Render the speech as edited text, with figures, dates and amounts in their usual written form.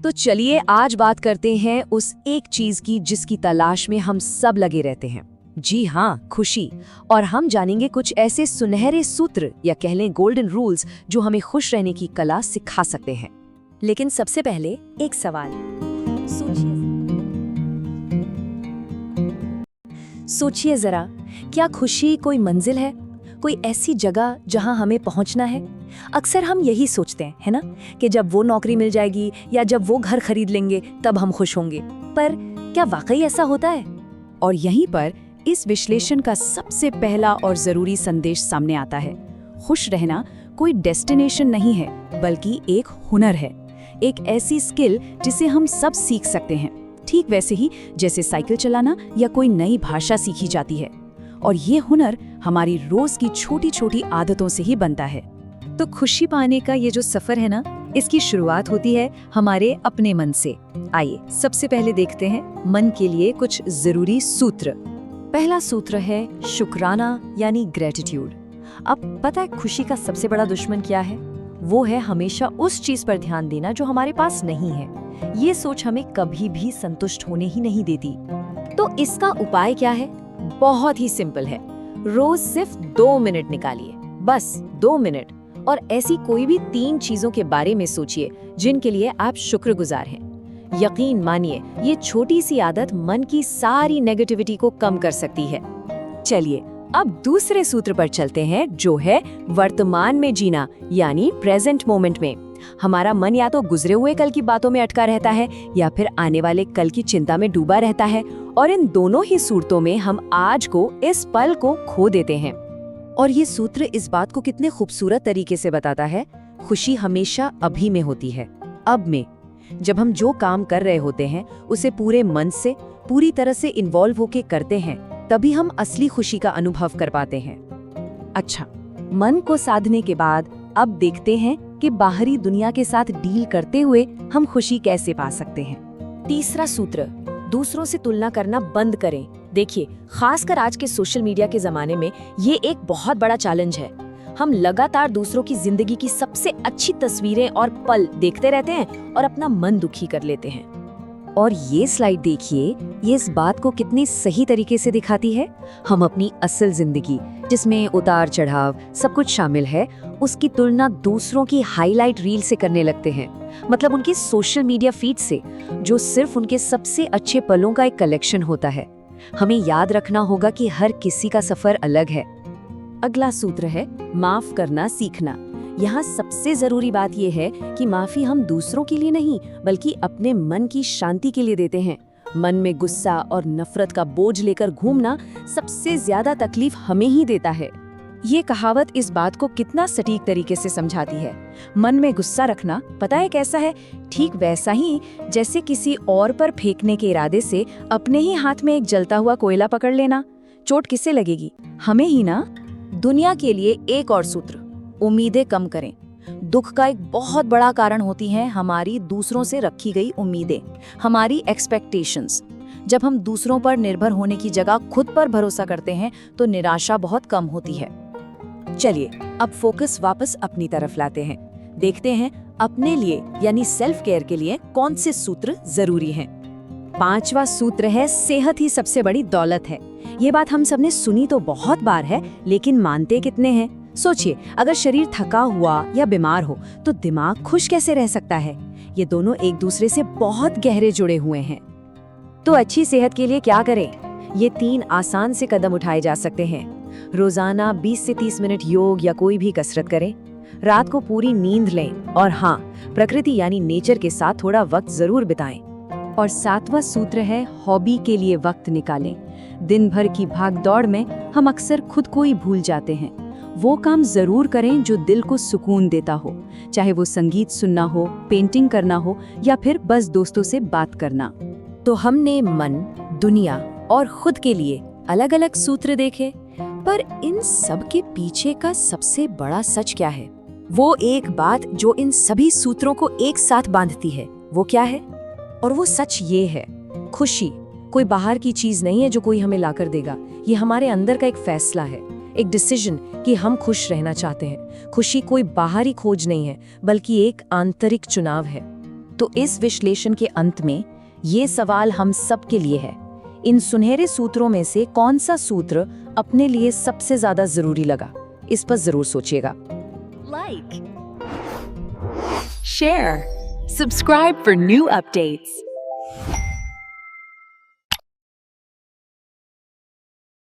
तो चलिए आज बात करते हैं उस एक चीज की जिसकी तलाश में हम सब लगे रहते हैं। जी हाँ, खुशी। और हम जानेंगे कुछ ऐसे सुनहरे सूत्र या कह लें गोल्डन रूल्स जो हमें खुश रहने की कला सिखा सकते हैं। लेकिन सबसे पहले एक सवाल। सोचिए जरा, क्या खुशी कोई मंजिल है, कोई ऐसी जगह जहां हमें पहुंचना है? अक्सर हम यही सोचते हैं, है ना, कि जब वो नौकरी मिल जाएगी या जब वो घर खरीद लेंगे तब हम खुश होंगे। पर क्या वाकई ऐसा होता है? और यहीं पर इस विश्लेषण का सबसे पहला और जरूरी संदेश सामने आता है। खुश रहना कोई डेस्टिनेशन नहीं है, बल्कि एक हुनर है, एक ऐसी स्किल जिसे हम सब सीख सकते हैं, ठीक वैसे ही जैसे साइकिल चलाना या कोई नई भाषा सीखी जाती है। और ये हुनर हमारी रोज की छोटी छोटी आदतों से ही बनता है। तो खुशी पाने का ये जो सफर है ना, इसकी शुरुआत होती है हमारे अपने मन से। आइए सबसे पहले देखते हैं मन के लिए कुछ जरूरी सूत्र। पहला सूत्र है शुक्राना यानी ग्रेटिट्यूड। अब पता है खुशी का सबसे बड़ा दुश्मन क्या है? वो है हमेशा उस चीज पर ध्यान देना जो हमारे पास नहीं है। ये सोच हमें कभी भी संतुष्ट होने ही नहीं देती। तो इसका उपाय क्या है? बहुत ही सिंपल है। रोज सिर्फ 2 मिनट निकालिए, बस 2 मिनट, और ऐसी कोई भी 3 चीजों के बारे में सोचिए जिनके लिए आप शुक्रगुजार हैं। यकीन मानिए, ये छोटी सी आदत मन की सारी नेगेटिविटी को कम कर सकती है। चलिए अब दूसरे सूत्र पर चलते हैं, जो है वर्तमान में जीना यानी प्रेजेंट मोमेंट में। हमारा मन या तो गुजरे हुए कल की बातों में अटका रहता है या फिर आने वाले कल की चिंता में डूबा रहता है, और इन दोनों ही सूरतों में हम आज को, इस पल को खो देते हैं। और ये सूत्र इस बात को कितने खूबसूरत तरीके से बताता है, खुशी हमेशा अभी में होती है, अब में। जब हम जो काम कर रहे होते हैं उसे पूरे मन से, पूरी तरह से इन्वॉल्व होके करते हैं, तभी हम असली खुशी का अनुभव कर पाते हैं। अच्छा, मन को साधने के बाद अब देखते हैं कि बाहरी दुनिया के साथ डील करते हुए हम खुशी कैसे पा सकते हैं। तीसरा सूत्र, दूसरों से तुलना करना बंद करें। देखिए, खासकर आज के सोशल मीडिया के जमाने में ये एक बहुत बड़ा चैलेंज है। हम लगातार दूसरों की जिंदगी की सबसे अच्छी तस्वीरें और पल देखते रहते हैं और अपना मन दुखी कर लेते हैं। और ये स्लाइड देखिए, ये इस बात को कितनी सही तरीके से दिखाती है। हम अपनी असल जिंदगी, जिसमें उतार चढ़ाव सब कुछ शामिल है, उसकी तुलना दूसरों की हाईलाइट रील से करने लगते हैं। मतलब उनकी सोशल मीडिया फीड से, जो सिर्फ उनके सबसे अच्छे पलों का एक कलेक्शन होता है। हमें याद रखना होगा कि हर किसी का सफर अलग है। अगला सूत्र है माफ करना सीखना। यहाँ सबसे जरूरी बात यह है कि माफी हम दूसरों के लिए नहीं, बल्कि अपने मन की शांति के लिए देते हैं। मन में गुस्सा और नफरत का बोझ लेकर घूमना सबसे ज्यादा तकलीफ हमें ही देता है। ये कहावत इस बात को कितना सटीक तरीके से समझाती है। मन में गुस्सा रखना पता है कैसा है? ठीक वैसा ही जैसे किसी और पर फेंकने के इरादे से अपने ही हाथ में एक जलता हुआ कोयला पकड़ लेना। चोट किससे लगेगी? हमें ही ना। दुनिया के लिए एक और सूत्र, उम्मीदें कम करें। दुख का एक बहुत बड़ा कारण होती है हमारी दूसरों से रखी गई उम्मीदें, हमारी एक्सपेक्टेशंस। जब हम दूसरों पर निर्भर होने की जगह खुद पर भरोसा करते हैं तो निराशा बहुत कम होती है। चलिए अब फोकस वापस अपनी तरफ लाते हैं। देखते हैं अपने लिए यानी सेल्फ केयर के लिए कौन से सूत्र जरूरी हैं। 5वां सूत्र है सेहत ही सबसे बड़ी दौलत है। ये बात हम सबने सुनी तो बहुत बार है, लेकिन मानते कितने हैं? सोचिए, अगर शरीर थका हुआ या बीमार हो तो दिमाग खुश कैसे रह सकता है? ये दोनों एक दूसरे से बहुत गहरे जुड़े हुए हैं। तो अच्छी सेहत के लिए क्या करें? ये 3 आसान से कदम उठाए जा सकते हैं। रोजाना 20 से 30 मिनट योग या कोई भी कसरत करें। रात को पूरी नींद लें, और हाँ, प्रकृति यानी नेचर के साथ थोड़ा वक्त जरूर बिताएं। और 7वां सूत्र है हॉबी के लिए वक्त निकालें। दिन भर की भागदौड़ में हम अक्सर खुद को ही भूल जाते हैं। वो काम जरूर करें जो दिल को सुकून देता हो, चाहे वो संगीत सुनना हो, पेंटिंग करना हो या फिर बस दोस्तों से बात करना। तो हमने मन, दुनिया और खुद के लिए अलग अलग सूत्र देखे, पर इन सब के पीछे का सबसे बड़ा सच क्या है? वो एक बात जो इन सभी सूत्रों को एक साथ बांधती है, वो क्या है? और वो सच ये है, खुशी कोई बाहर की चीज नहीं है जो कोई हमें लाकर देगा। ये हमारे अंदर का एक फैसला है, एक डिसीजन कि हम खुश रहना चाहते हैं। खुशी कोई बाहरी खोज नहीं है, बल्कि एक आंतरिक चुनाव है। तो इस विश्लेषण के अंत में ये सवाल हम सब के लिए है, इन सुनहरे सूत्रों में से कौन सा सूत्र अपने लिए सबसे ज्यादा जरूरी लगा? इस पर जरूर सोचिएगा। Like, share, subscribe for new updates.